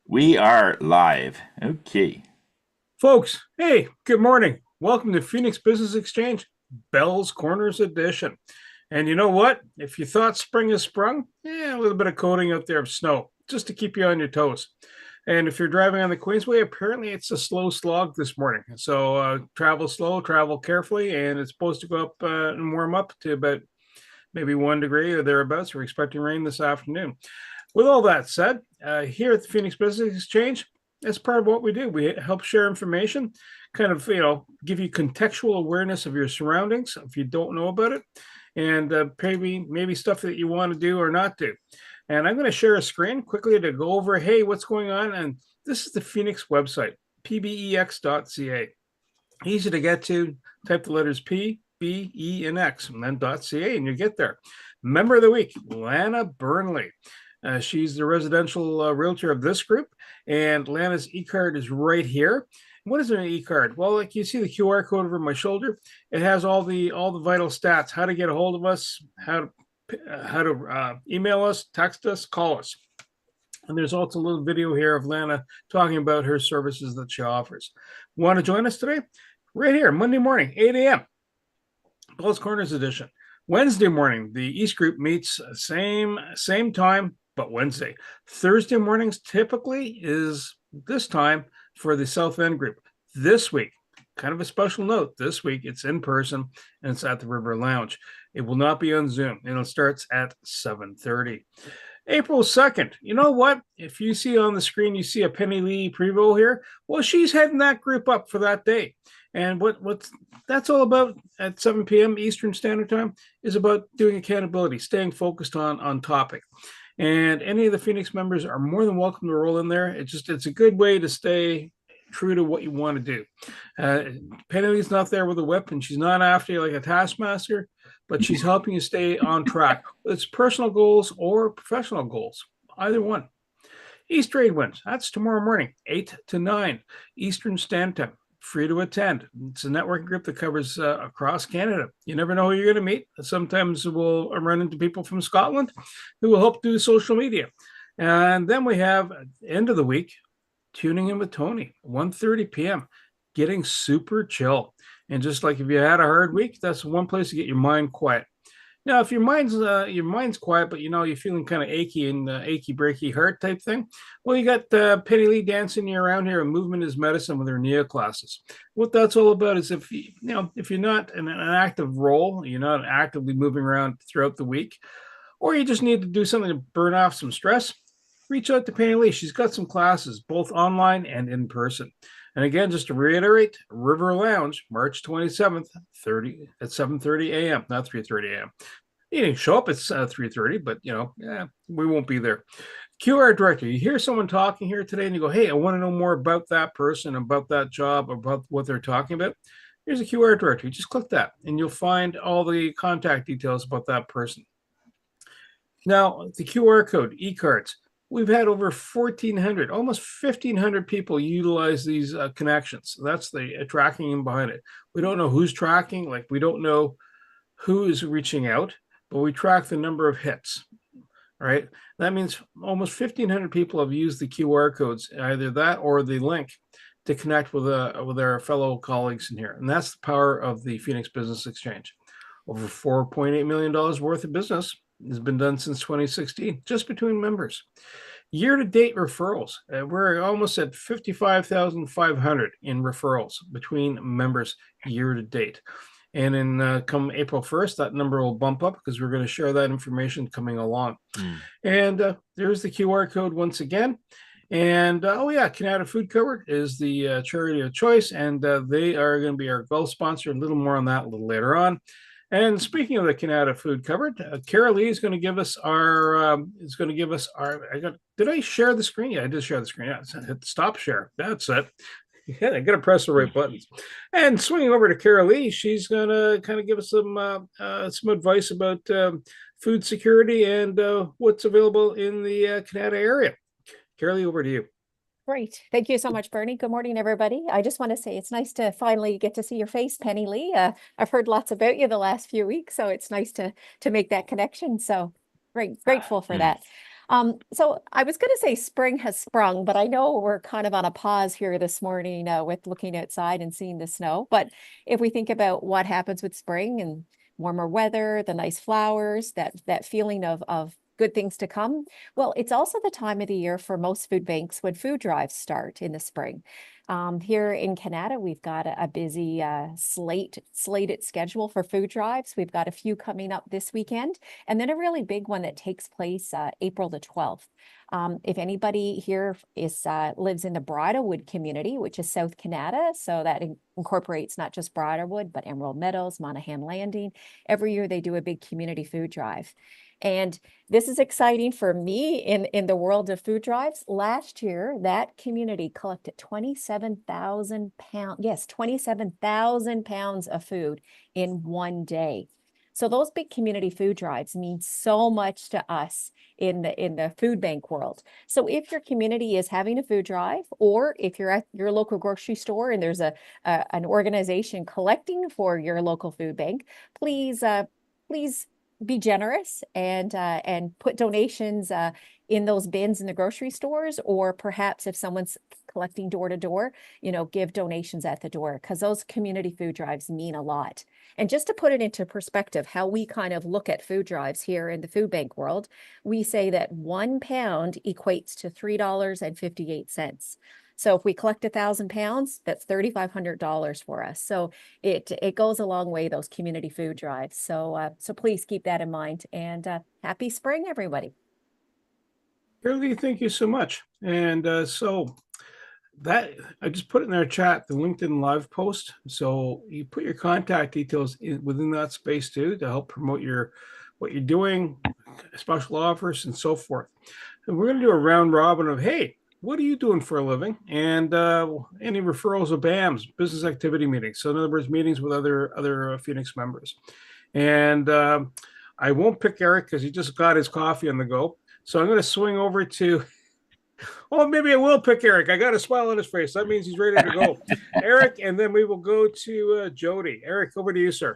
We are live. Okay. Folks, hey, good morning. Welcome to Phoenix Business Exchange, Bell's Corners edition. And you know what? If you thought spring has sprung, a little bit of coating out there of snow just to keep you on your toes. And if you're driving on the Queensway, apparently it's a slow slog this morning. So travel slow, travel carefully, and it's supposed to go up and warm up to about maybe 1 degree or thereabouts. We're expecting rain this afternoon. With all that said, here at the Phoenix Business Exchange, that's part of what we do. We help share information, kind of, give you contextual awareness of your surroundings if you don't know about it, and maybe stuff that you want to do or not do. And I'm going to share a screen quickly to go over, hey, what's going on? And this is the Phoenix website, pbex.ca. Easy to get to. Type the letters P, B, E, and X, and then .ca, and you get there. Member of the week, Lana Burnley. She's the residential realtor of this group, and Lana's e-card is right here. What is an e-card? Well, like you see the QR code over my shoulder, it has all the vital stats: how to get a hold of us, how to email us, text us, call us. And there's also a little video here of Lana talking about her services that she offers. Want to join us today? Right here, Monday morning, 8 a.m. Bell's Corners edition. Wednesday morning, the East Group meets same time, but Wednesday. Thursday mornings typically is this time for the South End Group. This week, kind of a special note, this week it's in person and it's at the River Lounge. It will not be on Zoom, and it starts at 7:30. April 2nd. You know what? If you see on the screen, you see a Penny Lee Prevost here. Well, she's heading that group up for that day. And what that's all about at 7 p.m. Eastern Standard Time is about doing accountability, staying focused on topic. And any of the Phoenix members are more than welcome to roll in there. It's a good way to stay true to what you want to do. Penny Lee's not there with a whip, and she's not after you like a taskmaster, but she's helping you stay on track. It's personal goals or professional goals, either one. East Trade Winds, that's tomorrow morning, 8 to 9 Eastern Standard Time. Free to attend. It's a networking group that covers across Canada. You never know who you're going to meet. Sometimes we'll run into people from Scotland who will help do social media. And then we have end of the week, tuning in with Tony, 1:30 p.m., getting super chill. And just like if you had a hard week, that's one place to get your mind quiet. Now, if your mind's quiet, but you're feeling kind of achy and achy breaky heart type thing, well, you got Penny Lee dancing you around here, and movement is medicine with her NEO classes. What that's all about is if you're not in an active role, you're not actively moving around throughout the week, or you just need to do something to burn off some stress, reach out to Penny Lee. She's got some classes, both online and in person. And again, just to reiterate, River Lounge, March 27th, at 7:30 a.m., not 3:30 a.m. You can show up at 3:30, but we won't be there. QR director, you hear someone talking here today and you go, hey, I want to know more about that person, about that job, about what they're talking about. Here's a QR director. You just click that and you'll find all the contact details about that person. Now, the QR code, e-cards. We've had over 1,400, almost 1,500 people utilize these connections. That's the tracking behind it. We don't know who's tracking, like we don't know who is reaching out, but we track the number of hits, right? That means almost 1,500 people have used the QR codes, either that or the link to connect with our fellow colleagues in here. And that's the power of the Phoenix Business Exchange. Over $4.8 million worth of business has been done since 2016, just between members. Year-to-date referrals, we're almost at 55,500 in referrals between members year-to-date. And in come April 1st, that number will bump up because we're going to share that information coming along. And there's the QR code once again. And Canada Food Cupboard is the charity of choice, and they are going to be our gold sponsor. A little more on that a little later on. And speaking of the Canada Food Cupboard, Carol Lee is going to give us did I share the screen? Yeah, I did share the screen. Yeah, hit stop share. That's it. Yeah, I got to press the right buttons. And swinging over to Carol Lee, she's going to kind of give us some advice about food security and what's available in the Canada area. Carol Lee, over to you. Great. Thank you so much, Bernie. Good morning, everybody. I just want to say it's nice to finally get to see your face, Penny Lee. I've heard lots about you the last few weeks, so it's nice to make that connection. So grateful for that. So I was going to say spring has sprung, but I know we're kind of on a pause here this morning with looking outside and seeing the snow. But if we think about what happens with spring and warmer weather, the nice flowers, that feeling of good things to come, well, it's also the time of the year for most food banks when food drives start in the spring. Here in Canada, we've got a busy slated schedule for food drives. We've got a few coming up this weekend, and then a really big one that takes place April the 12th. If anybody here lives in the Bridlewood community, which is South Canada, so that incorporates not just Bridlewood, but Emerald Meadows, Monaghan Landing. Every year they do a big community food drive. And this is exciting for me in the world of food drives. Last year, that community collected 27,000 pounds, yes, 27,000 pounds of food in one day. So those big community food drives mean so much to us in the food bank world. So if your community is having a food drive, or if you're at your local grocery store and there's an organization collecting for your local food bank, please please be generous and put donations in those bins in the grocery stores, or perhaps if someone's collecting door to door, give donations at the door, because those community food drives mean a lot. And just to put it into perspective, how we kind of look at food drives here in the food bank world, we say that 1 pound equates to $3.58. So if we collect 1,000 pounds, that's $3,500 for us. So it goes a long way, those community food drives. So please keep that in mind. And happy spring, everybody. Shirley, thank you so much. And so that I just put it in our chat, the LinkedIn live post. So you put your contact details within that space too, to help promote what you're doing, special offers, and so forth. And we're going to do a round robin of, hey, what are you doing for a living? And any referrals of BAMs, business activity meetings. So in other words, meetings with other Phoenix members. And I won't pick Eric because he just got his coffee on the go. So I'm going to swing over to, oh, maybe I will pick Eric. I got a smile on his face. That means he's ready to go. Eric, and then we will go to Jody. Eric, over to you, sir.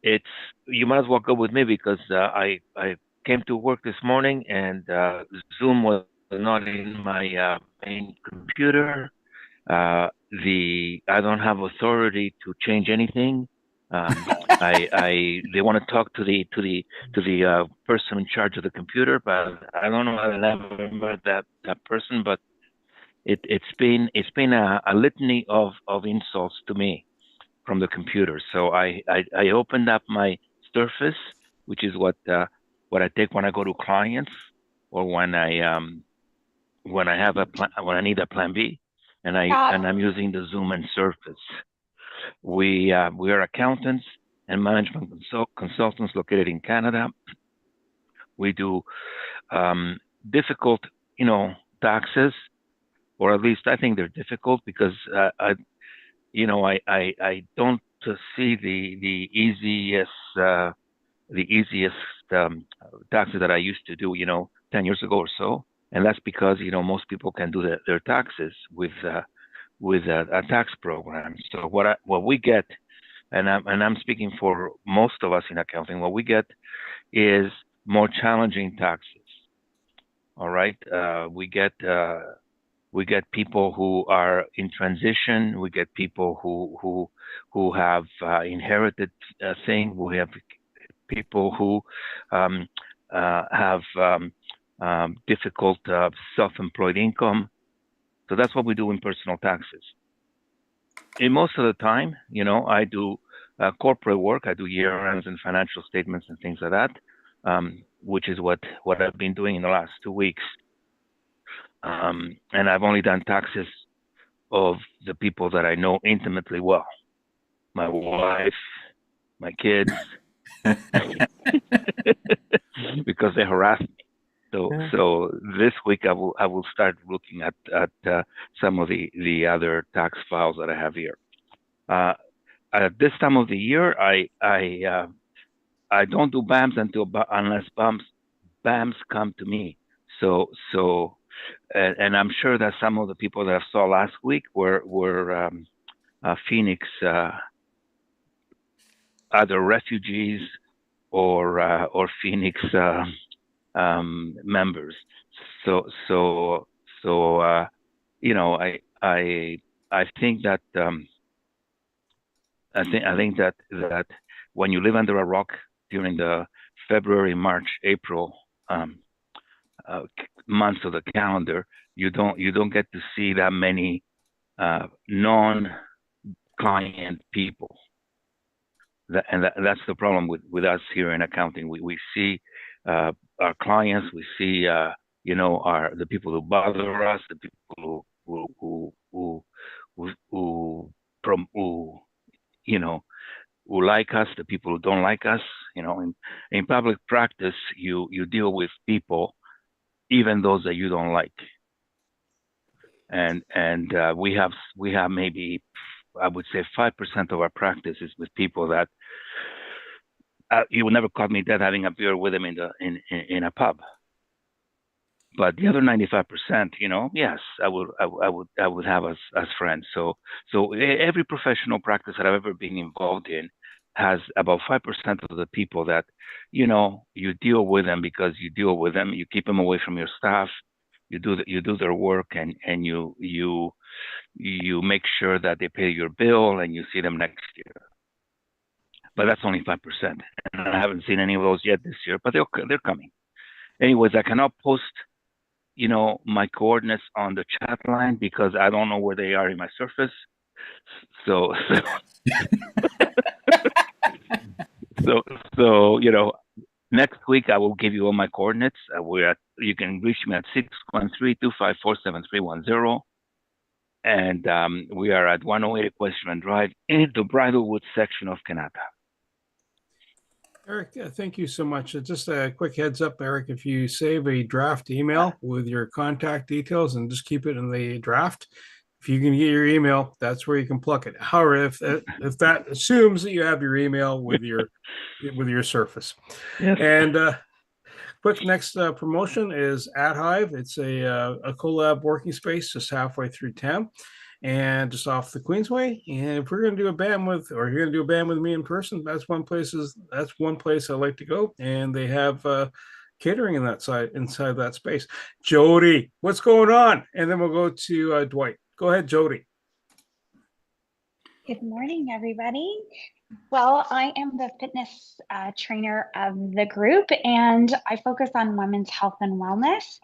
You might as well go with me because I came to work this morning and Zoom was not in my main computer. I don't have authority to change anything. They want to talk to the person in charge of the computer, but I don't know how to remember that person. But it's been a litany of insults to me from the computer. So I opened up my Surface, which is what I take when I go to clients or when I have when I need a plan B, and I'm using the Zoom and Surface. We are accountants and management consultants located in Canada. We do difficult, taxes, or at least I think they're difficult because I don't see the easiest taxes that I used to do, 10 years ago or so, and that's because most people can do their taxes with a tax program. So what we get, and I'm speaking for most of us in accounting, what we get is more challenging taxes. All right, we get people who are in transition. We get people who have inherited things. We have people who have difficult self-employed income. So that's what we do in personal taxes. In most of the time, I do corporate work. I do year-ends and financial statements and things like that, which is what I've been doing in the last 2 weeks. And I've only done taxes of the people that I know intimately well. My wife, my kids, because they harass me. So this week I will start looking at some of the other tax files that I have here. At this time of the year, I don't do BAMs unless BAMs come to me. So and I'm sure that some of the people that I saw last week were Phoenix either refugees or Phoenix members. So you know, I think that I think that when you live under a rock during the February, March, April months of the calendar, you don't get to see that many non-client people. That's the problem with us here in accounting. We see our clients, we see the people who bother us, the people who who like us, the people who don't like us. In public practice, you deal with people, even those that you don't like, and we have maybe, I would say, 5% of our practice is with people that you would never caught me dead having a beer with them in a pub. But the other 95%, yes, I would have as friends. So every professional practice that I've ever been involved in has about 5% of the people that, you deal with them because you deal with them. You keep them away from your staff. You do their work, and you make sure that they pay your bill, and you see them next year. But that's only 5%, and I haven't seen any of those yet this year. But they're coming. Anyways, I cannot post my coordinates on the chat line because I don't know where they are in my Surface. So next week I will give you all my coordinates. You can reach me at 613-254-7310. And we are at 108 Equestrian Drive in the Bridlewood section of Canada. Eric, thank you so much. Just a quick heads up, Eric, if you save a draft email with your contact details and just keep it in the draft, if you can get your email, that's where you can pluck it. However, if that assumes that you have your email with your Surface. Yes. And quick next promotion is at Hive. It's a collab working space just halfway through town and just off the Queensway. And if we're going to do a band with, or you're going to do a band with me in person, that's one place I like to go. And they have catering inside that space. Jody, what's going on? And then we'll go to Dwight. Go ahead, Jody. Good morning, everybody. Well, I am the fitness trainer of the group, and I focus on women's health and wellness.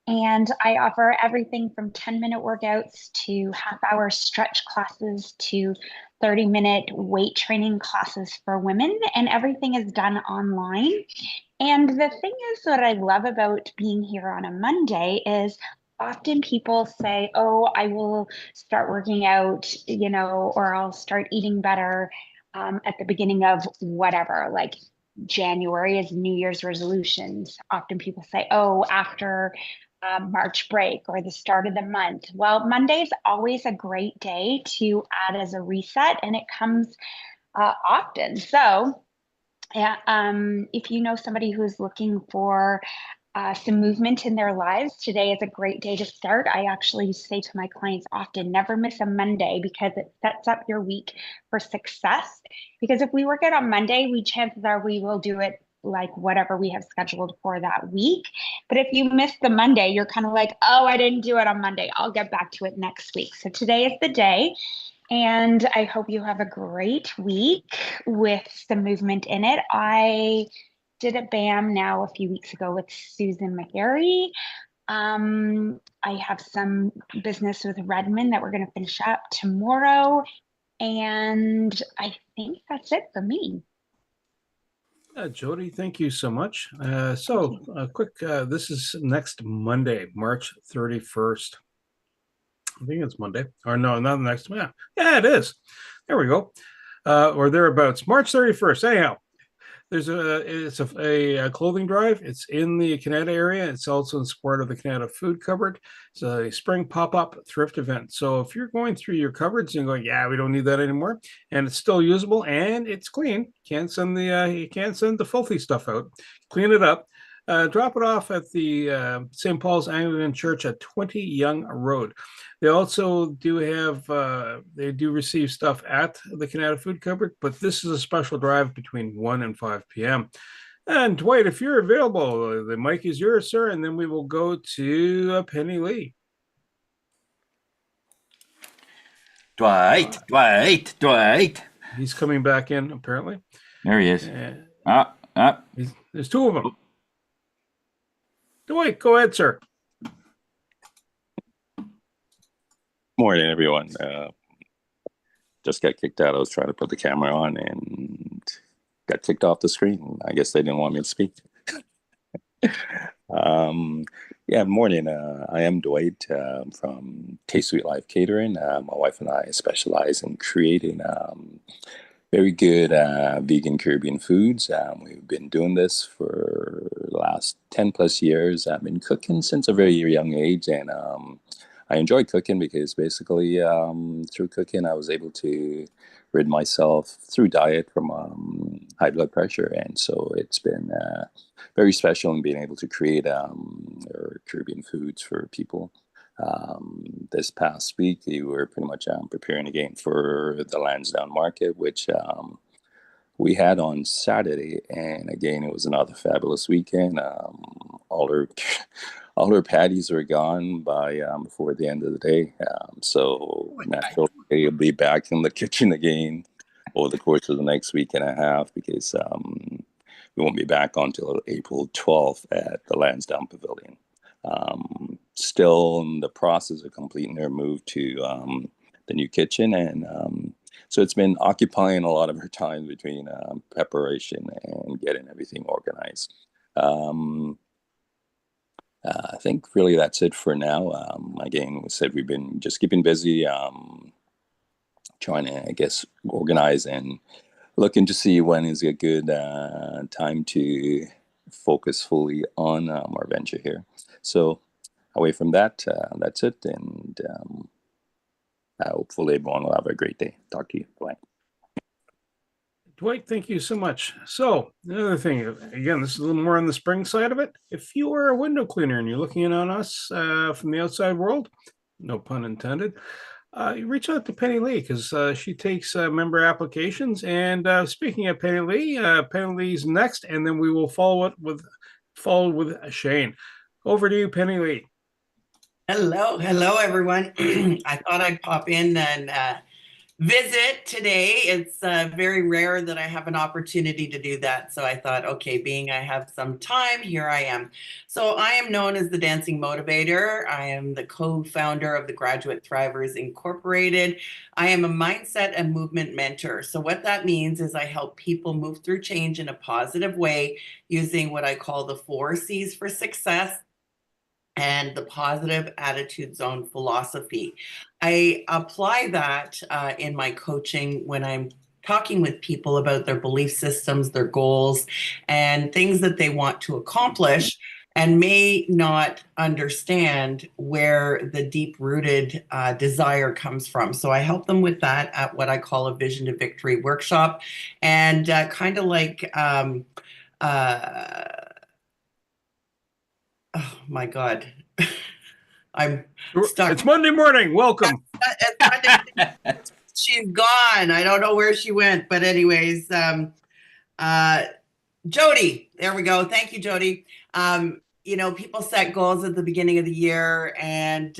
And I offer everything from 10-minute workouts to half-hour stretch classes to 30-minute weight training classes for women, and everything is done online. And the thing is, what I love about being here on a Monday is often people say, oh, I will start working out, or I'll start eating better at the beginning of whatever, like January is New Year's resolutions. Often people say, oh, after March break or the start of the month. Well, Monday is always a great day to add as a reset, and it comes often. So if you know somebody who's looking for some movement in their lives, today is a great day to start. I actually say to my clients often, never miss a Monday, because it sets up your week for success. Because if we work out on Monday, chances are we will do it like whatever we have scheduled for that week. But if you miss the Monday, you're kind of like, oh, I didn't do it on Monday. I'll get back to it next week. So today is the day. And I hope you have a great week with some movement in it. I did a BAM now a few weeks ago with Susan McGarry. I have some business with Redmond that we're going to finish up tomorrow. And I think that's it for me. Jody, thank you so much. Quick, this is next Monday, March 31st. I think it's Monday. Or no, not the next. Yeah, it is. There we go. Or thereabouts. March 31st. Anyhow, it's a clothing drive. It's in the Canada area. It's also in support of the Canada Food Cupboard. It's a spring pop-up thrift event. So if you're going through your cupboards and going, yeah, we don't need that anymore, and it's still usable and it's clean, you can't send the filthy stuff out. Clean it up. Drop it off at the St. Paul's Anglican Church at 20 Yonge Road. They also do have, they do receive stuff at the Canada Food Cupboard, but this is a special drive between 1 and 5 p.m. And Dwight, if you're available, the mic is yours, sir, and then we will go to Penny Lee. Dwight. He's coming back in, apparently. There he is. There's two of them. Dwight, go ahead, sir. Morning, everyone. Just got kicked out. I was trying to put the camera on and got kicked off the screen. I guess they didn't want me to speak. Morning. I am Dwight from Taste Sweet Life Catering. My wife and I specialize in creating very good vegan Caribbean foods. We've been doing this for the last 10 plus years. I've been cooking since a very young age, and I enjoy cooking because basically through cooking I was able to rid myself through diet from high blood pressure, and so it's been very special in being able to create Caribbean foods for people. This past week we were pretty much preparing again for the Lansdowne market, which we had on Saturday, and again it was another fabulous weekend. All her patties were gone by before the end of the day. So naturally, I'll be back in the kitchen again over the course of the next week and a half, because we won't be back until April 12th at the Lansdowne Pavilion. Still in the process of completing their move to the new kitchen, and so it's been occupying a lot of her time between preparation and getting everything organized. I think really that's it for now. Again, we said we've been just keeping busy, trying to, I guess, organize and looking to see when is a good time to focus fully on our venture here. So away from that, that's it. And hopefully everyone will have a great day. Talk to you. Bye. Dwight, thank you so much. So the other thing, again, this is a little more on the spring side of it. If you are a window cleaner and you're looking in on us from the outside world, no pun intended, you reach out to Penny Lee, because she takes member applications. And speaking of Penny Lee's next, and then we will follow with Shane. Over to you, Penny Lee. Hello, everyone. I thought I'd pop in and visit today. It's very rare that I have an opportunity to do that. So I thought, okay, being I have some time, here I am. So I am known as the Dancing Motivator. I am the co-founder of the Graduate Thrivers Incorporated. I am a mindset and movement mentor. So what that means is I help people move through change in a positive way using what I call the 4 C's for success and the positive attitude zone philosophy. I apply that in my coaching when I'm talking with people about their belief systems, their goals, and things that they want to accomplish, and may not understand where the deep-rooted desire comes from. So I help them with that at what I call a Vision to Victory workshop, and kind of like oh my God. I'm stuck. It's Monday morning. Welcome. She's gone. I don't know where she went, but anyways, Jody, there we go. Thank you, Jody. People set goals at the beginning of the year, and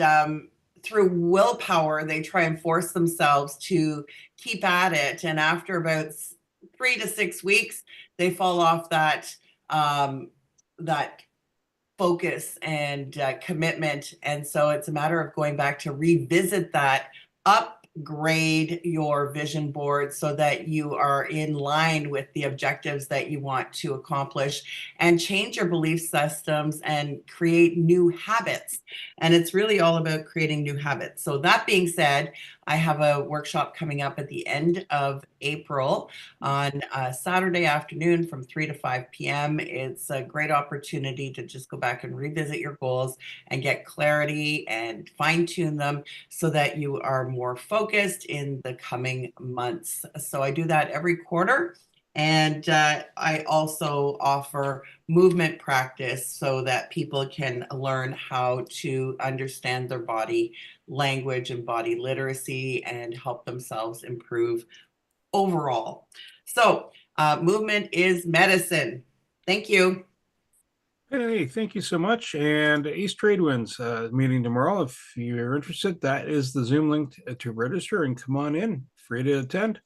through willpower, they try and force themselves to keep at it. And after about 3 to 6 weeks, they fall off that focus and commitment. And so it's a matter of going back to revisit that, upgrade your vision board so that you are in line with the objectives that you want to accomplish, and change your belief systems and create new habits. And it's really all about creating new habits. So that being said, I have a workshop coming up at the end of April on Saturday afternoon from 3 to 5 p.m. It's a great opportunity to just go back and revisit your goals and get clarity and fine-tune them so that you are more focused in the coming months. So I do that every quarter. And I also offer movement practice so that people can learn how to understand their body language and body literacy and help themselves improve overall. So movement is medicine. Thank you. Hey, thank you so much. And East Tradewinds meeting tomorrow. If you're interested, that is the Zoom link to register and come on in. Free to attend.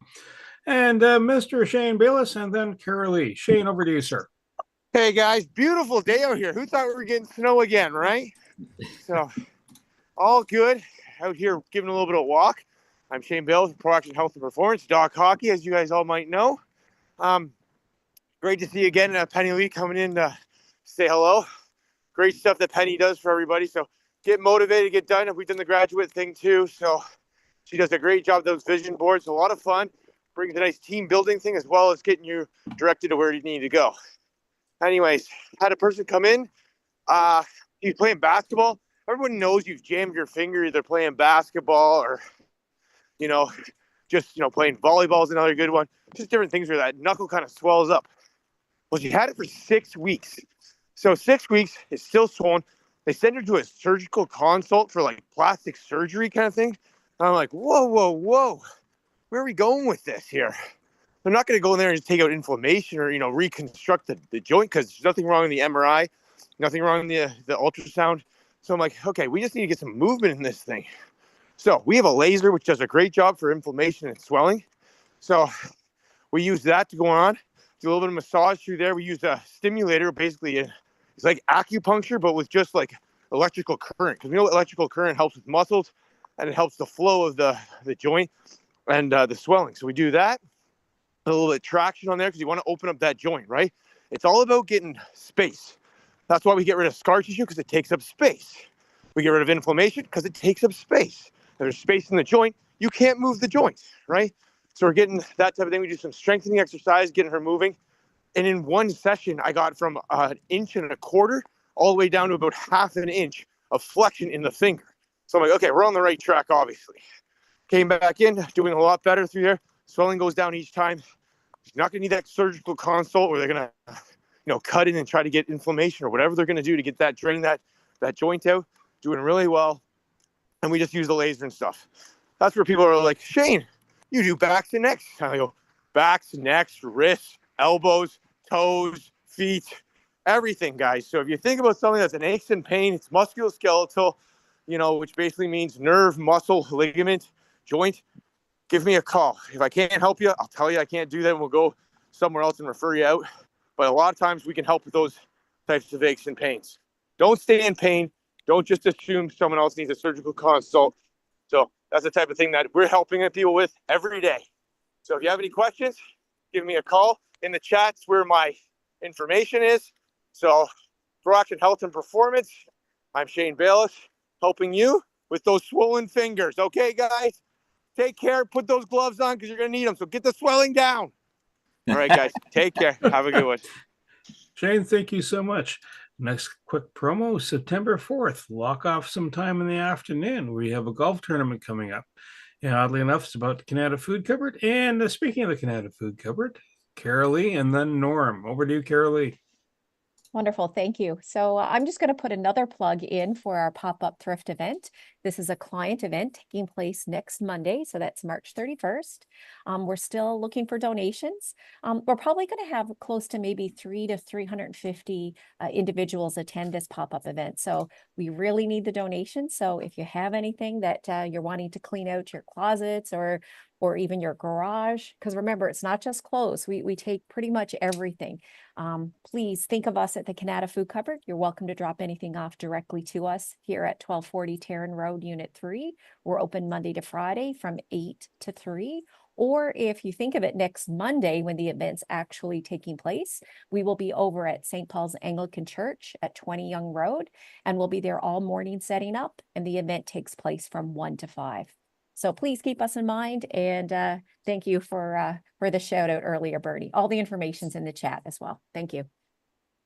And Mr. Shane Bayless and then Carol Lee. Shane, over to you, sir. Hey guys, beautiful day out here. Who thought we were getting snow again, right? So, all good. Out here giving a little bit of a walk. I'm Shane Bayless from Pro Action Health and Performance, Doc Hockey, as you guys all might know. Great to see you again. Penny Lee coming in to say hello. Great stuff that Penny does for everybody. So get motivated, get done. We've done the graduate thing too. So she does a great job with those vision boards. A lot of fun. Brings a nice team building thing as well as getting you directed to where you need to go. Anyways, had a person come in. He's playing basketball. Everyone knows you've jammed your finger either playing basketball or, just, playing volleyball is another good one. Just different things where that knuckle kind of swells up. Well, she had it for 6 weeks. So 6 weeks, it's still swollen. They send her to a surgical consult for like plastic surgery kind of thing. And I'm like, whoa. Where are we going with this here? They're not going to go in there and just take out inflammation or, reconstruct the joint because there's nothing wrong in the MRI, nothing wrong in the ultrasound. So I'm like, okay, we just need to get some movement in this thing. So we have a laser, which does a great job for inflammation and swelling. So we use that to go on, do a little bit of massage through there. We use a stimulator, basically it's like acupuncture, but with just like electrical current. Because we know electrical current helps with muscles and it helps the flow of the joint and the swelling. So we do that. A little bit of traction on there because you want to open up that joint, right? It's all about getting space. That's why we get rid of scar tissue because it takes up space. We get rid of inflammation because it takes up space. If there's space in the joint, you can't move the joint, right? So we're getting that type of thing. We do some strengthening exercise, getting her moving. And in one session, I got from 1.25 inches all the way down to about 0.5 inch of flexion in the finger. So I'm like, okay, we're on the right track, obviously. Came back in, doing a lot better through there. Swelling goes down each time. You're not going to need that surgical consult where they're going to, cut in and try to get inflammation or whatever they're going to do to get that, drain that joint out. Doing really well. And we just use the laser and stuff. That's where people are like, Shane, you do backs and necks. I go, backs, necks, wrists, elbows, toes, feet, everything, guys. So if you think about something that's an aches and pain, it's musculoskeletal, which basically means nerve, muscle, ligament, joint. Give me a call. If I can't help you, I'll tell you I can't do that and we'll go somewhere else and refer you out. But a lot of times we can help with those types of aches and pains. Don't stay in pain. Don't just assume someone else needs a surgical consult. So that's the type of thing that we're helping people with every day. So if you have any questions, give me a call. In the chats where my information is. So Pro Action Health and Performance, I'm Shane Bayless, helping you with those swollen fingers. Okay, guys? Take care. Put those gloves on because you're going to need them. So get the swelling down. All right, guys. Take care. Have a good one. Shane, thank you so much. Next quick promo, September 4th. Lock off some time in the afternoon. We have a golf tournament coming up. And oddly enough, it's about the Canada Food Cupboard. And speaking of the Canada Food Cupboard, Carol Lee and then Norm. Over to you, Carol Lee. Wonderful. Thank you. So I'm just going to put another plug in for our pop-up thrift event. This is a client event taking place next Monday. So that's March 31st. We're still looking for donations. We're probably going to have close to maybe 300 to 350 individuals attend this pop-up event. So we really need the donations. So if you have anything that you're wanting to clean out your closets or even your garage, because remember, it's not just clothes. We take pretty much everything. Please think of us at the Canada Food Cupboard. You're welcome to drop anything off directly to us here at 1240 Tarrant Road, Unit 3. We're open Monday to Friday from 8 to 3. Or if you think of it, next Monday when the event's actually taking place, we will be over at St. Paul's Anglican Church at 20 Young Road, and we'll be there all morning setting up, and the event takes place from 1 to 5. So please keep us in mind, and thank you for the shout out earlier, Bernie. All the information's in the chat as well. Thank you.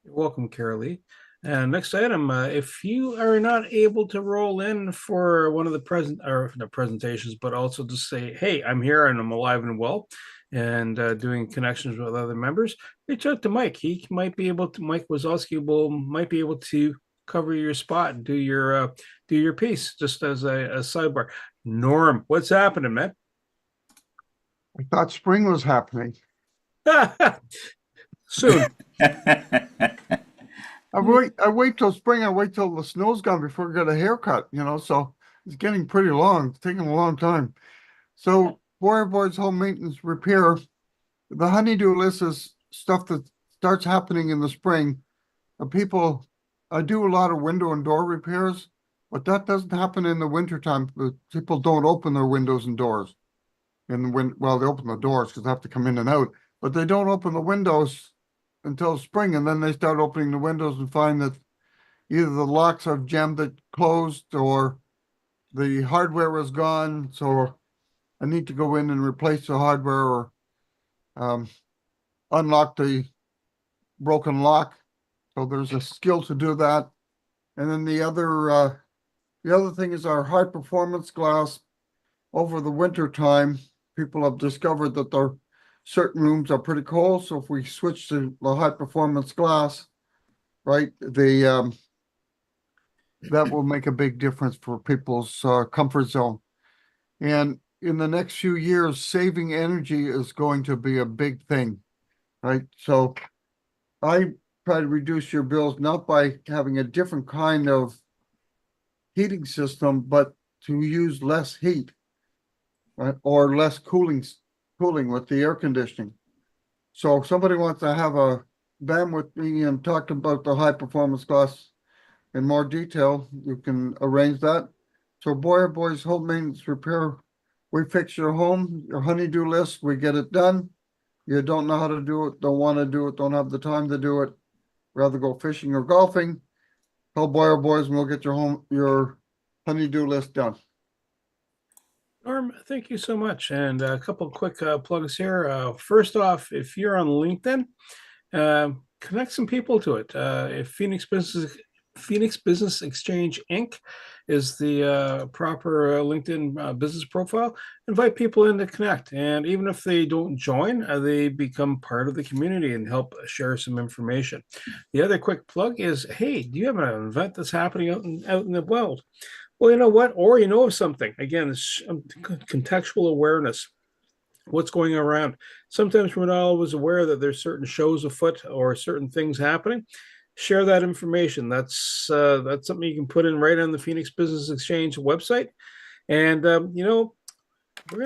You're welcome, Carol Lee. And next item, if you are not able to roll in for one of the presentations, but also to say, hey, I'm here and I'm alive and well, and doing connections with other members, reach out to Mike. He might be able to, Mike Wazowski might be able to cover your spot and do your piece, just as a sidebar. Norm, what's happening, man? I thought spring was happening. soon. I wait till spring. I wait till the snow's gone before I get a haircut. So it's getting pretty long. It's taking a long time. So Boy's home maintenance repair. The honeydew list is stuff that starts happening in the spring. I do a lot of window and door repairs, but that doesn't happen in the wintertime. People don't open their windows and doors. Well, they open the doors because they have to come in and out, but they don't open the windows until spring, and then they start opening the windows and find that either the locks are jammed it closed or the hardware is gone. So I need to go in and replace the hardware or unlock the broken lock. So there's a skill to do that. And then the other thing is our high performance glass. Over the winter time, people have discovered that their certain rooms are pretty cold. So if we switch to the high performance glass, right, that will make a big difference for people's comfort zone. And in the next few years, saving energy is going to be a big thing, right? So I try to reduce your bills not by having a different kind of heating system, but to use less heat, right? Or less cooling with the air conditioning. So if somebody wants to have a band with me and talk about the high performance glass in more detail, you can arrange that. So Boy's home maintenance repair, we fix your home, your honeydew list, we get it done. You don't know how to do it, don't want to do it, don't have the time to do it, rather go fishing or golfing, call Boys and we'll get your honeydew list done. Norm, thank you so much. And a couple of quick plugs here. First off, if you're on LinkedIn, connect some people to it. If Phoenix Business Exchange Inc. is the proper LinkedIn business profile, invite people in to connect. And even if they don't join, they become part of the community and help share some information. The other quick plug is, hey, do you have an event that's happening out in the world? Well, you know what? Or you know of something. Again, it's contextual awareness. What's going around? Sometimes we're not always aware that there's certain shows afoot or certain things happening. Share that information. That's something you can put in right on the Phoenix Business Exchange website. And we're going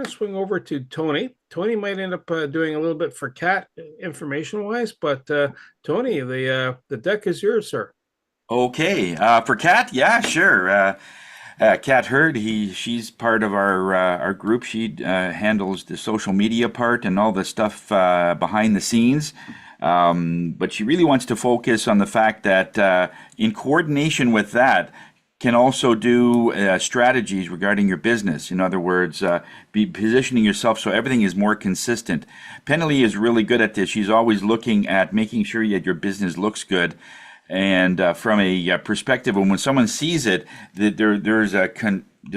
to swing over to Tony. Tony might end up doing a little bit for Kat information-wise, but Tony, the deck is yours, sir. Okay, for Kat, yeah, sure. Kat Hurd, she's part of our group. She handles the social media part and all the stuff behind the scenes. But she really wants to focus on the fact that in coordination with that, can also do strategies regarding your business. In other words, be positioning yourself so everything is more consistent. Penalty is really good at this. She's always looking at making sure that your business looks good. And from a perspective of when someone sees it, that there's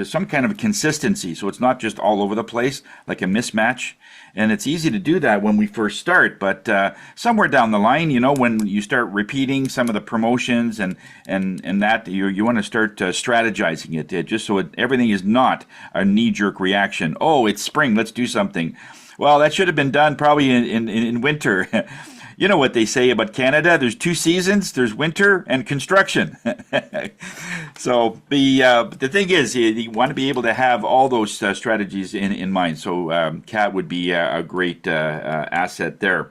some kind of consistency. So it's not just all over the place, like a mismatch. And it's easy to do that when we first start, but somewhere down the line, when you start repeating some of the promotions and that, you want to start strategizing it, just so everything is not a knee-jerk reaction. Oh, it's spring, let's do something. Well, that should have been done probably in winter. You know what they say about Canada? There's two seasons. There's winter and construction. So the thing is, you want to be able to have all those strategies in mind. So Kat would be a great asset there.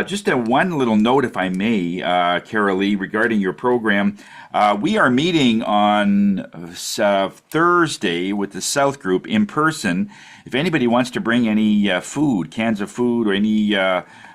Just one little note, if I may, Carol Lee, regarding your program. We are meeting on Thursday with the South Group in person. If anybody wants to bring any food, cans of food, or any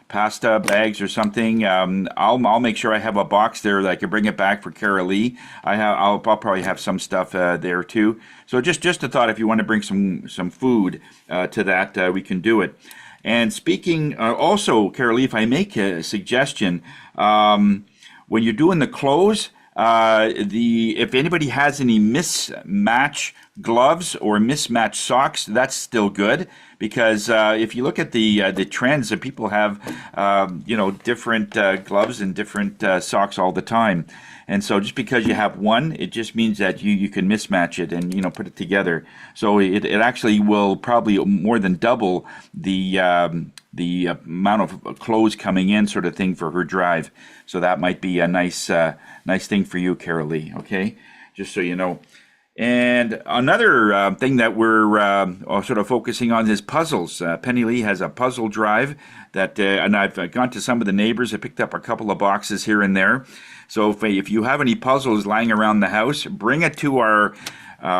pasta bags or something, I'll make sure I have a box there that I can bring it back for Carol Lee. I'll probably have some stuff there too. So just a thought, if you want to bring some food to that, we can do it. And speaking also, Carol Lee, if I make a suggestion, when you're doing the close, if anybody has any mismatch gloves or mismatched socks, that's still good, because if you look at the trends, that people have different gloves and different socks all the time. And so just because you have one, it just means that you can mismatch it and put it together. So it actually will probably more than double the the amount of clothes coming in, sort of thing, for her drive. So that might be a nice thing for you, Carol Lee. Okay, just so you know. And another thing that we're sort of focusing on is puzzles. Penny Lee has a puzzle drive that, and I've gone to some of the neighbors. I picked up a couple of boxes here and there. So if you have any puzzles lying around the house, bring it to our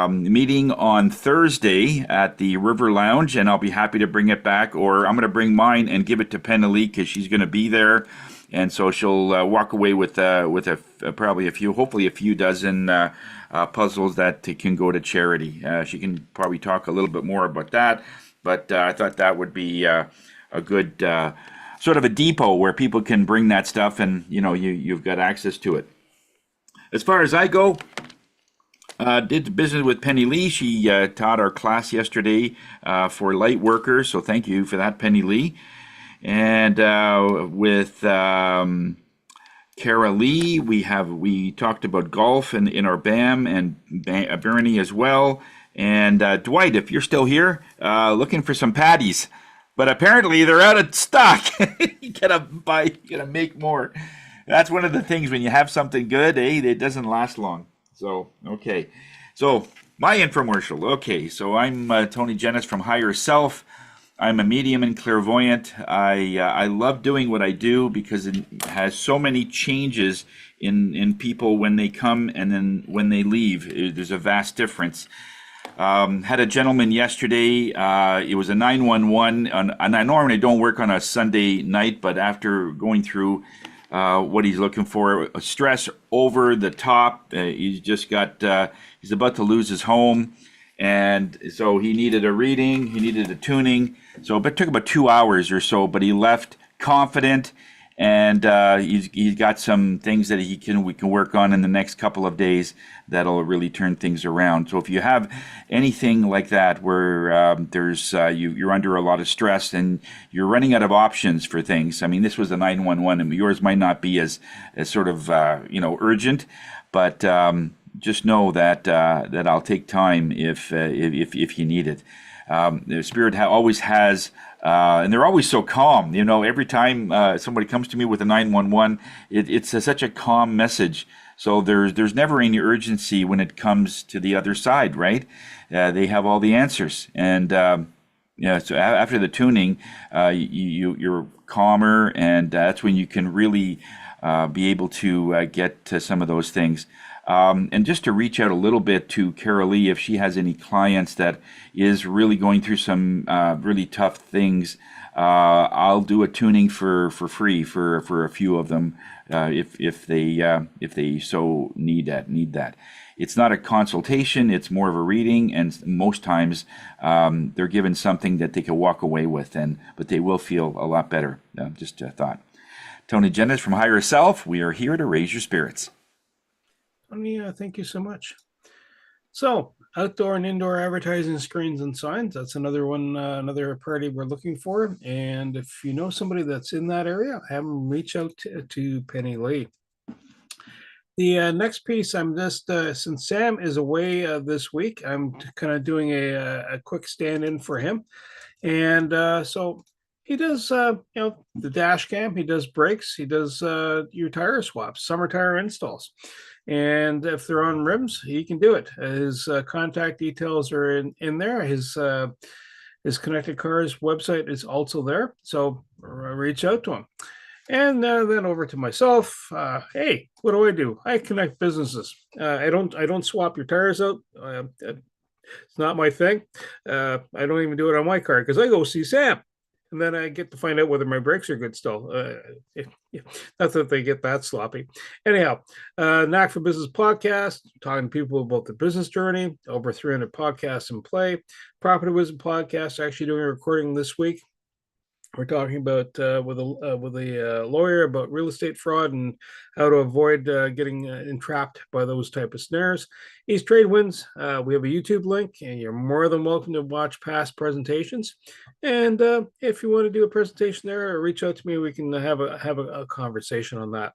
meeting on Thursday at the River Lounge, and I'll be happy to bring it back. Or I'm going to bring mine and give it to Penny Lee because she's going to be there, and so she'll walk away with probably hopefully a few dozen puzzles that can go to charity. She can probably talk a little bit more about that, but I thought that would be a good sort of a depot where people can bring that stuff, and you've got access to it. As far as I go, did business with Penny Lee. She taught our class yesterday for light workers, so thank you for that, Penny Lee. And with Cara Lee, we talked about golf in our BAM, and Bernie as well. And Dwight, if you're still here, looking for some patties, but apparently they're out of stock. You gotta make more. That's one of the things when you have something good, it doesn't last long. So okay, so my infomercial. Okay, so I'm Tony Jennis from Higher Self. I'm a medium and clairvoyant. I love doing what I do because it has so many changes in people when they come and then when they leave. There's a vast difference. Had a gentleman yesterday. It was a 911, and I normally don't work on a Sunday night, but after going through what he's looking for, stress over the top. He's just got. He's about to lose his home. And so he needed a reading, he needed a tuning. So it took about 2 hours or so, but he left confident, and he's got some things that we can work on in the next couple of days that'll really turn things around. So if you have anything like that where there's you're under a lot of stress and you're running out of options for things, I mean, this was a 911, and yours might not be as sort of urgent, but just know that I'll take time if you need it. The Spirit always has, and they're always so calm. Every time somebody comes to me with a 911, it's such a calm message. So there's never any urgency when it comes to the other side, right? They have all the answers, and so after the tuning, you're calmer, and that's when you can really be able to get to some of those things. And just to reach out a little bit to Carol Lee, if she has any clients that is really going through some really tough things, I'll do a tuning for free for a few of them if they so need that. It's not a consultation; it's more of a reading, and most times they're given something that they can walk away with, but they will feel a lot better. Just a thought. Tony Jennis from Higher Self. We are here to raise your spirits. Tony, thank you so much. So, outdoor and indoor advertising screens and signs, that's another one, another party we're looking for. And if you know somebody that's in that area, have them reach out to Penny Lee. The next piece, I'm just, since Sam is away this week, I'm kind of doing a quick stand-in for him. And so he does, the dash cam, he does brakes, he does your tire swaps, summer tire installs. And if they're on rims, he can do it. His contact details are in there. His Connected Cars website is also there. So reach out to him. And then over to myself. Hey, what do? I connect businesses. I don't swap your tires out. It's not my thing. I don't even do it on my car because I go see Sam. And then I get to find out whether my brakes are good still. Not that they get that sloppy. Anyhow, Knack for Business podcast, talking to people about the business journey, over 300 podcasts in play. Property Wisdom podcast, actually doing a recording this week. We're talking about with a lawyer about real estate fraud and how to avoid getting entrapped by those type of snares. East Trade Winds, we have a YouTube link, and you're more than welcome to watch past presentations. And if you want to do a presentation there, reach out to me. We can have a conversation on that.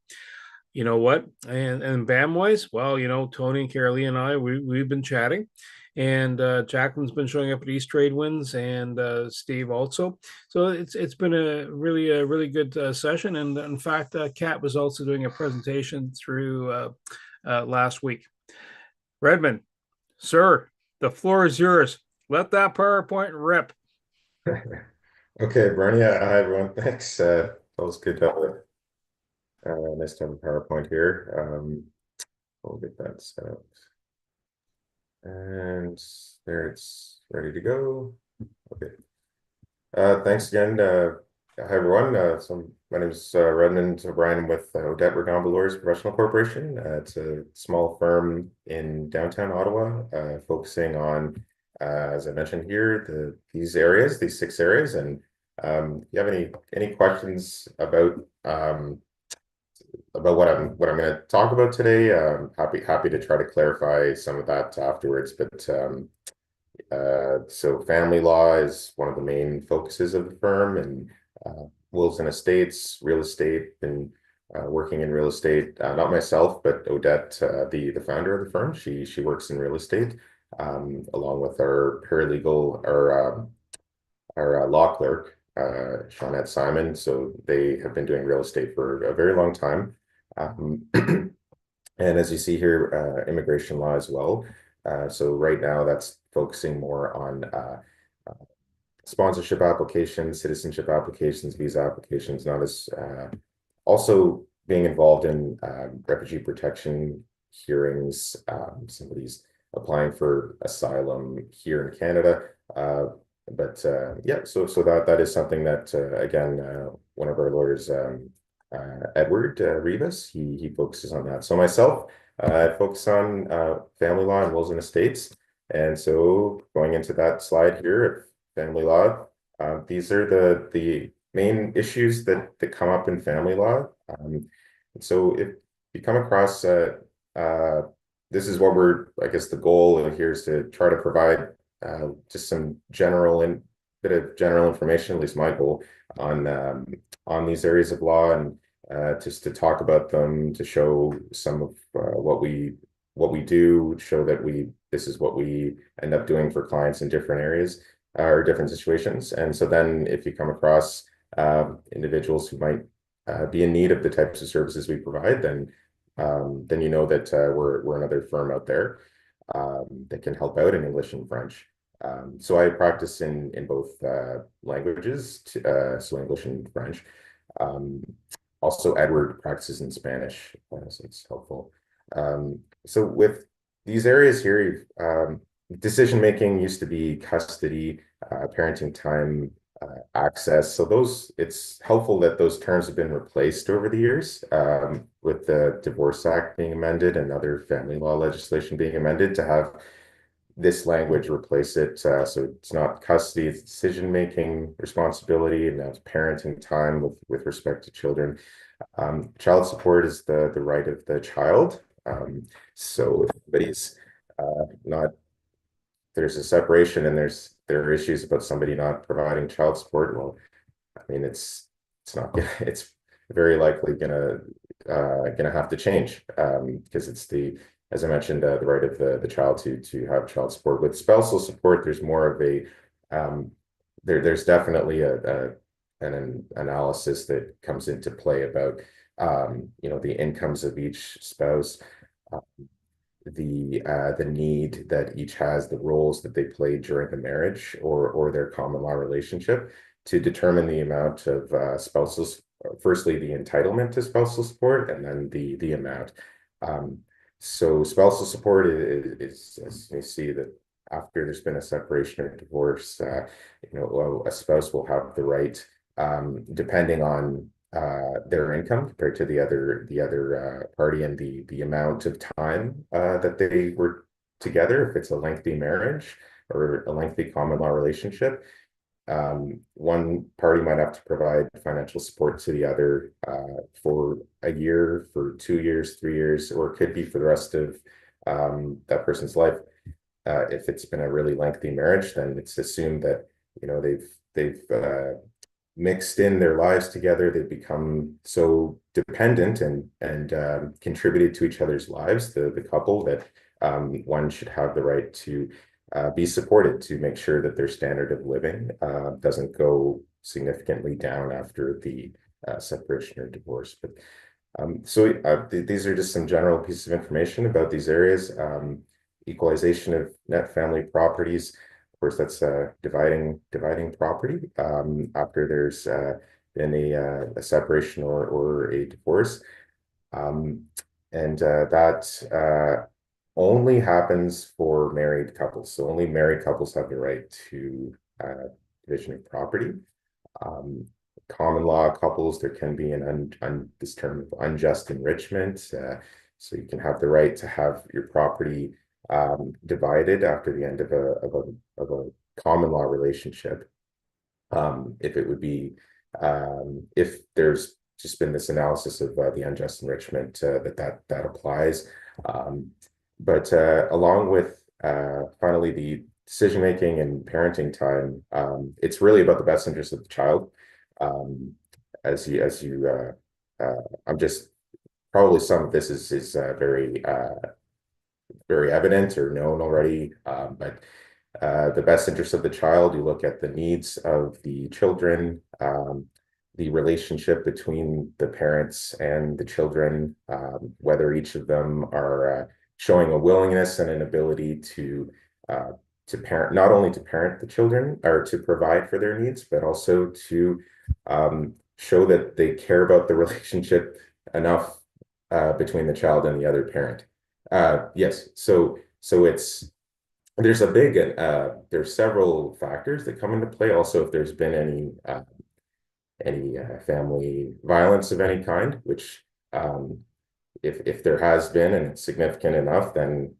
You know what? And BAM wise, well, Tony and Carolee and I, we've been chatting. and Jacqueline's been showing up at East Trade Winds, and Steve also. So it's been a really good session, and in fact, Kat was also doing a presentation through last week. Redmond, sir, the floor is yours. Let that PowerPoint rip. Okay, Bernie. Hi, everyone. Thanks. Always good to have nice to have a PowerPoint here. We'll get that set up. And there it's ready to go. Okay. Thanks again. Hi, everyone. So my name is Redmond O'Brien. I'm with Odette Regamba Lawyers Professional Corporation. It's a small firm in downtown Ottawa, focusing on, as I mentioned here, these areas, these 6 areas. And if you have any questions about what I'm going to talk about today, I'm happy to try to clarify some of that afterwards. But so family law is one of the main focuses of the firm, and wills and estates, real estate, and working in real estate. Not myself, but Odette, the founder of the firm. She works in real estate, along with our paralegal, our law clerk, Shawnette Simon. So they have been doing real estate for a very long time. And as you see here, immigration law as well. So right now that's focusing more on sponsorship applications, citizenship applications, visa applications, not as also being involved in refugee protection hearings, somebody's applying for asylum here in Canada. But yeah, so that is something that again, one of our lawyers, Edward Rivas, he focuses on that. So myself, I focus on family law and wills and estates. And so going into that slide here, family law, these are the main issues that come up in family law. And so if you come across, this is what I guess the goal here is to try to provide just some bit of general information, at least my goal, on these areas of law, and just to talk about them, to show some of what we do, show that this is what we end up doing for clients in different areas or different situations. And so then if you come across individuals who might be in need of the types of services we provide, then you know that we're another firm out there that can help out in English and French. So I practice in both languages, so English and French. Also, Edward practices in Spanish, so it's helpful. So with these areas here, decision making used to be custody, parenting time, access. So it's helpful that those terms have been replaced over the years, with the Divorce Act being amended and other family law legislation being amended to have this language replace it. So it's not custody, it's decision-making responsibility, and that's parenting time with respect to children. Child support is the right of the child. So if anybody's there's a separation and there are issues about somebody not providing child support, well, I mean, it's very likely gonna have to change, because it's as I mentioned, the right of the child to have child support. With spousal support, there's more of a there's definitely an analysis that comes into play about the incomes of each spouse, the need that each has, the roles that they play during the marriage or their common law relationship, to determine the amount of spousal, firstly the entitlement to spousal support, and then the amount. So spousal support is, as you see, that after there's been a separation or divorce, a spouse will have the right, depending on their income compared to the other party, and the amount of time that they were together, if it's a lengthy marriage or a lengthy common law relationship. One party might have to provide financial support to the other for a year, for 2 years, 3 years, or it could be for the rest of that person's life. If it's been a really lengthy marriage, then it's assumed that they've mixed in their lives together. They've become so dependent and contributed to each other's lives, the couple, that one should have the right to be supported to make sure that their standard of living doesn't go significantly down after the separation or divorce. But these are just some general pieces of information about these areas. Equalization of net family properties. Of course, that's dividing property after there's been a separation or a divorce. And that only happens for married couples. So only married couples have the right to division of property. Common law couples, there can be this term of unjust enrichment. So you can have the right to have your property divided after the end of a common law relationship. If it would be, if there's just been this analysis of the unjust enrichment that applies. But along with finally the decision-making and parenting time, it's really about the best interest of the child. I'm just probably some of this is very evident or known already, but the best interest of the child, you look at the needs of the children, the relationship between the parents and the children, whether each of them are showing a willingness and an ability to parent, not only to parent the children or to provide for their needs, but also to show that they care about the relationship enough between the child and the other parent. Yes, so there's several factors that come into play. Also, if there's been any family violence of any kind, which if there has been and it's significant enough, then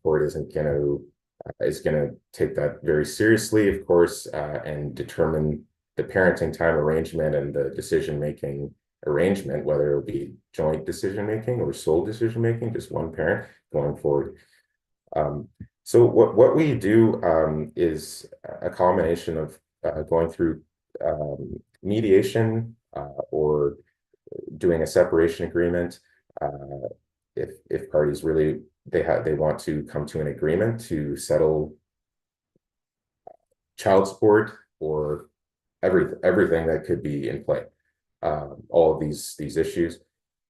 court is going to take that very seriously, of course, and determine the parenting time arrangement and the decision-making arrangement, whether it'll be joint decision-making or sole decision-making, just one parent going forward. So what we do is a combination of going through mediation or doing a separation agreement. If parties really they want to come to an agreement to settle child support or everything that could be in play, all of these issues,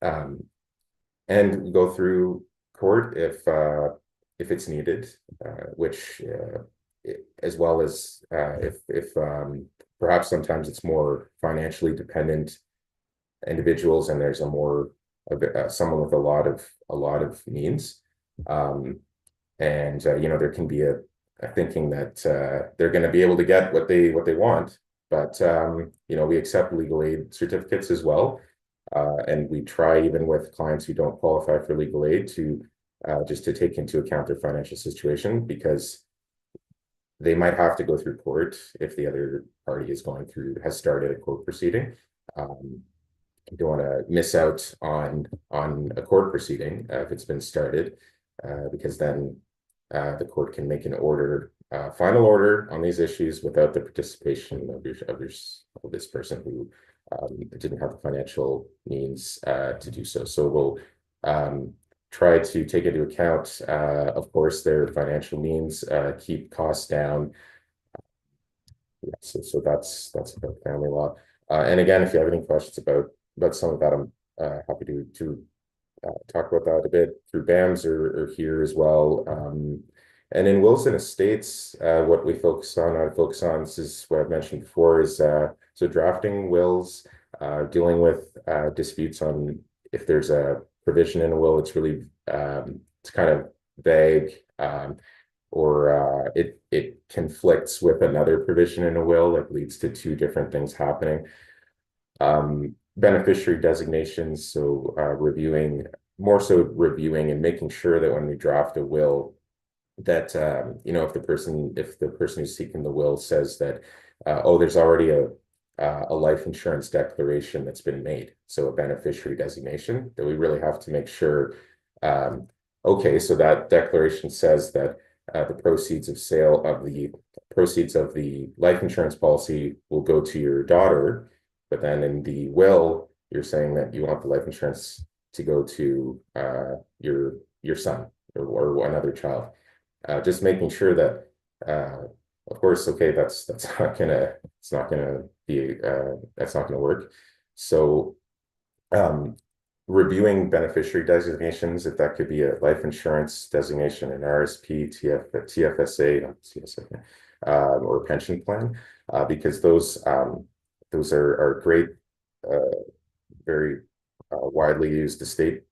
and go through court if it's needed, which as well as if perhaps sometimes it's more financially dependent individuals and there's someone with a lot of means, and there can be a thinking that they're going to be able to get what they want, but we accept legal aid certificates as well, and we try, even with clients who don't qualify for legal aid, to just to take into account their financial situation, because they might have to go through court if the other party has started a court proceeding. You don't want to miss out on a court proceeding if it's been started, because then the court can make an final order on these issues without the participation of this person who didn't have the financial means to do so. So we'll try to take into account, of course, their financial means, keep costs down. Yeah, so that's about family law. And again, if you have any questions about some of that, I'm happy to talk about that a bit through BAMS or here as well. And in wills and estates, what I focus on, this is what I've mentioned before, is so drafting wills, dealing with disputes on if there's a provision in a will, it's really it's kind of vague, or it conflicts with another provision in a will that leads to two different things happening. Beneficiary designations, so reviewing and making sure that when we draft a will, that if the person who's seeking the will says that there's already a life insurance declaration that's been made, so a beneficiary designation, that we really have to make sure, so that declaration says that the proceeds of the life insurance policy will go to your daughter, but then in the will you're saying that you want the life insurance to go to your son or another child. just making sure that, of course, okay, that's not gonna, it's not gonna be, that's not gonna work. So, reviewing beneficiary designations, if that could be a life insurance designation, an RSP, TFSA, not CSA, or a pension plan, because those are great, very widely used estate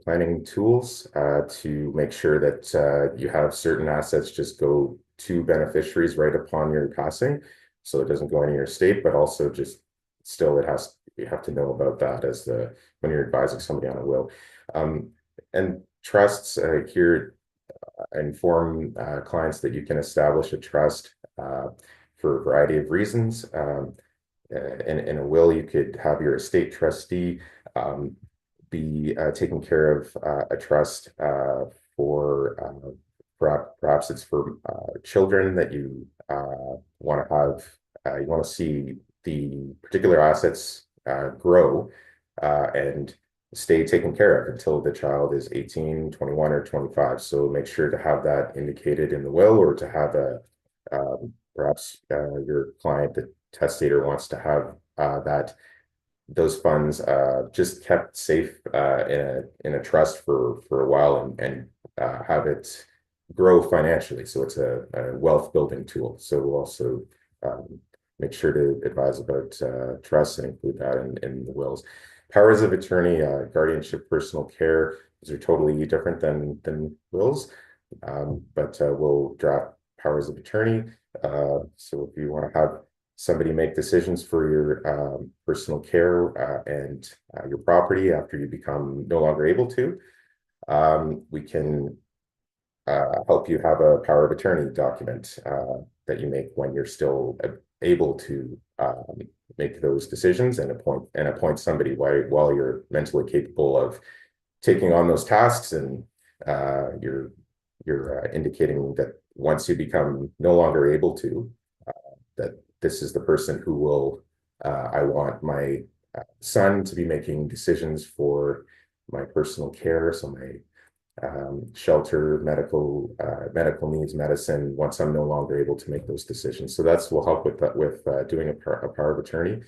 planning tools to make sure that you have certain assets just go to beneficiaries right upon your passing, so it doesn't go into your estate, but also just still you have to know about that as when you're advising somebody on a will. And trusts here inform clients that you can establish a trust for a variety of reasons. In a will, you could have your estate trustee be taking care of a trust for perhaps it's for children that you want to have. You want to see the particular assets grow and stay taken care of until the child is 18, 21, or 25. So make sure to have that indicated in the will, or to have perhaps your client, the testator, wants to have those funds just kept safe in a trust for a while, and have it grow financially. So it's a wealth building tool. So we'll also make sure to advise about trusts and include that in the wills. Powers of attorney, guardianship, personal care, these are totally different than wills, but we'll draft powers of attorney. So if you want to have somebody make decisions for your personal care and your property after you become no longer able to, we can help you have a power of attorney document that you make when you're still able to make those decisions, and appoint somebody while you're mentally capable of taking on those tasks, and you're indicating that once you become no longer able to, that this is the person who will, I want my son to be making decisions for my personal care, so my shelter, medical needs, medicine, once I'm no longer able to make those decisions. So that's will help with that, with doing a power of attorney.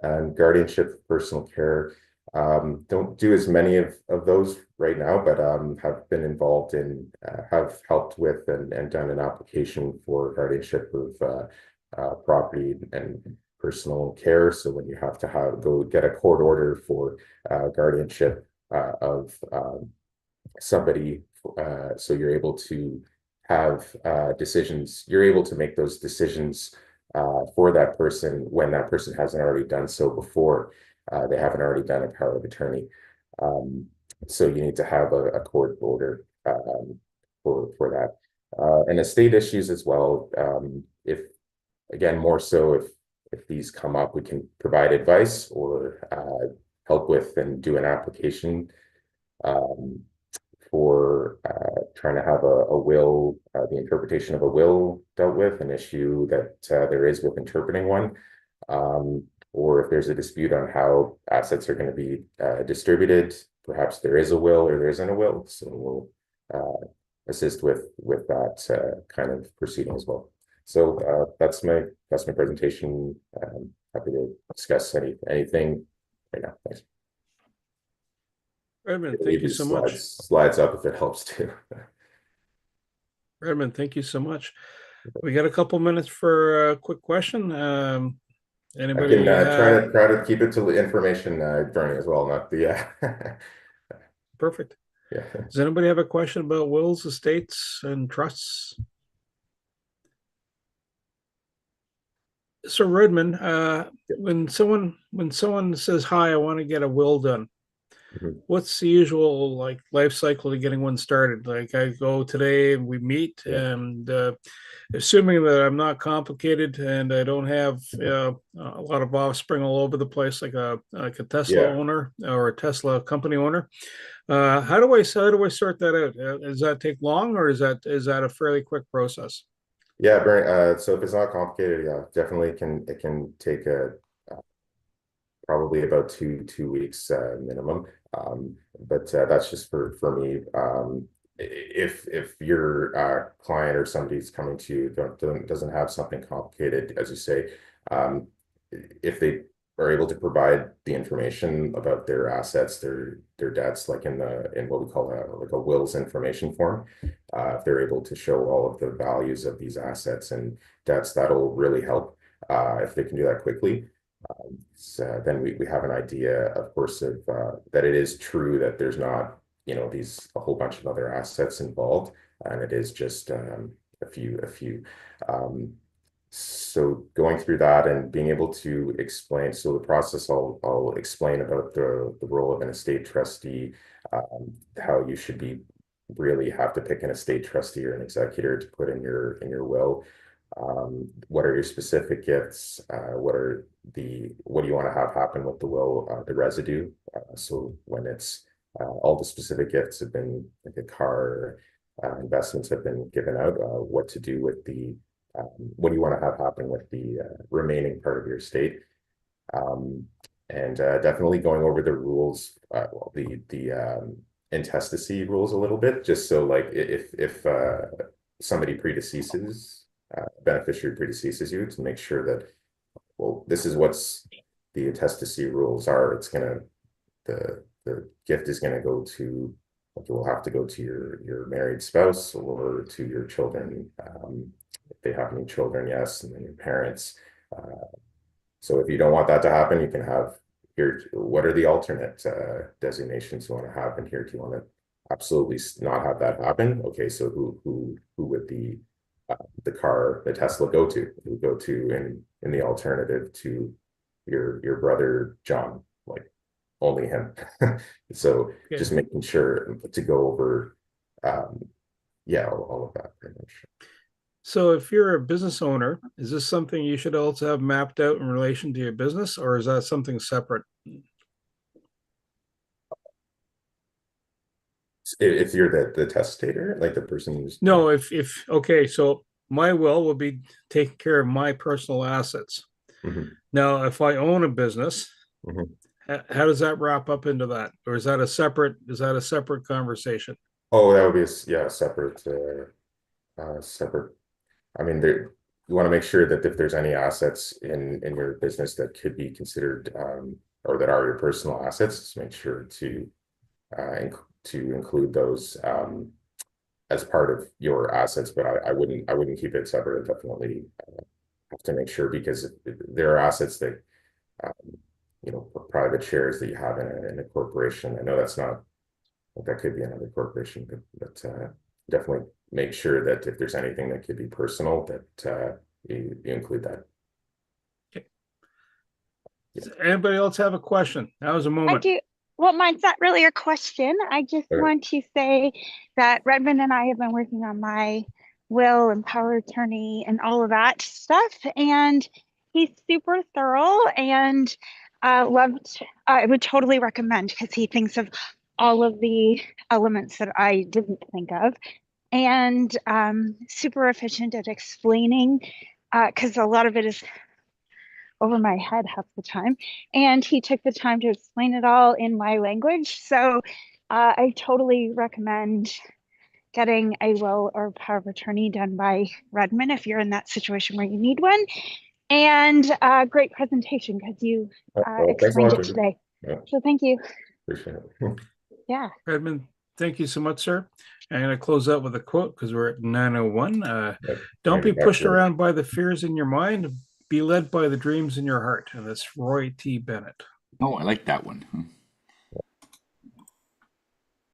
And guardianship, personal care, don't do as many of those right now, but have been involved in, have helped with and done an application for guardianship of property and personal care. So when you have to go get a court order for guardianship of somebody, so you're able to have decisions, you're able to make those decisions for that person when that person hasn't already done so before. They haven't already done a power of attorney. So you need to have a court order for that. And estate issues as well. If, again, more so if these come up, we can provide advice or help with and do an application for trying to have a will, the interpretation of a will dealt with, an issue that there is with interpreting one, or if there's a dispute on how assets are going to be distributed, perhaps there is a will or there isn't a will. So we'll assist with that kind of proceeding as well. So that's my presentation. Happy to discuss anything right now. Thanks. Redmond, thank you so much. Slides up if it helps too. Redmond, thank you so much. We got a couple minutes for a quick question. Anybody? I can try to keep it to the information journey as well, not the. Perfect. Yeah. Does anybody have a question about wills, estates, and trusts? So Redmond, when someone says, "Hi, I want to get a will done," what's the usual life cycle to getting one started? Like, I go today and we meet, and assuming that I'm not complicated and I don't have a lot of offspring all over the place, like a Tesla owner or a Tesla company owner, how do I sort that out? Does that take long, or is that a fairly quick process? Yeah, Bernie, so if it's not complicated, yeah, definitely it can take probably about two weeks minimum. But that's just for me. if your client or somebody's coming to you doesn't have something complicated, as you say, if they are able to provide the information about their assets, their debts, like in what we call like a wills information form, if they're able to show all of the values of these assets and debts, that'll really help if they can do that quickly. So then we have an idea, of course, of that it is true that there's not, a whole bunch of other assets involved, and it is just a few. So going through that and being able to explain, so the process I'll explain about the role of an estate trustee, how you should really have to pick an estate trustee or an executor to put in your will. What are your specific gifts? What do you want to have happen with the will, the residue? So when it's all the specific gifts have been, like a car, investments have been given out, what to do with what do you want to have happen with the remaining part of your estate? And definitely going over the rules, well, the intestacy rules a little bit, just so like if somebody predeceases, beneficiary predeceases you, to make sure that, well, this is what's the intestacy rules are. It's gonna the gift is gonna go to, like, it will have to go to your married spouse or to your children, if they have any children, yes, and then your parents. So if you don't want that to happen, you can have here. What are the alternate designations you want to have in here? Do you want to absolutely not have that happen? Okay, so who would the car, the Tesla go to? It would go to in the alternative to your brother John, like only him. So Yeah. just making sure to go over, all of that pretty much. So if you're a business owner, is this something you should also have mapped out in relation to your business, or is that something separate? If you're the testator, like the person who's No, okay, so my will will be taking care of my personal assets. Mhm. Now, if I own a business, Mhm. how does that wrap up into that? Or is that a separate conversation? Oh, that would be separate. Separate. I mean, you want to make sure that if there's any assets in your business that could be considered, or that are your personal assets, just make sure to include those as part of your assets. But I wouldn't keep it separate. Definitely have to make sure, because there are assets that private shares that you have in a corporation. I know that could be another corporation, but definitely make sure that if there's anything that could be personal, that you include that. Okay. Does anybody else have a question? That was a I moment. do. Well, mine's not really a question. I just Okay. want to say that Redmond and I have been working on my will and power of attorney and all of that stuff. And he's super thorough and I would totally recommend, because he thinks of all of the elements that I didn't think of, and super efficient at explaining, because a lot of it is over my head half the time. And he took the time to explain it all in my language. So I totally recommend getting a will or power of attorney done by Redmond if you're in that situation where you need one. And great presentation, because you Well, thanks a explained lot, it David. today. Yeah, So thank you. appreciate it. Yeah. Redmond, thank you so much, sir. I'm going to close out with a quote because we're at 9:01. Don't be pushed around by the fears in your mind. Be led by the dreams in your heart. And that's Roy T. Bennett. Oh, I like that one.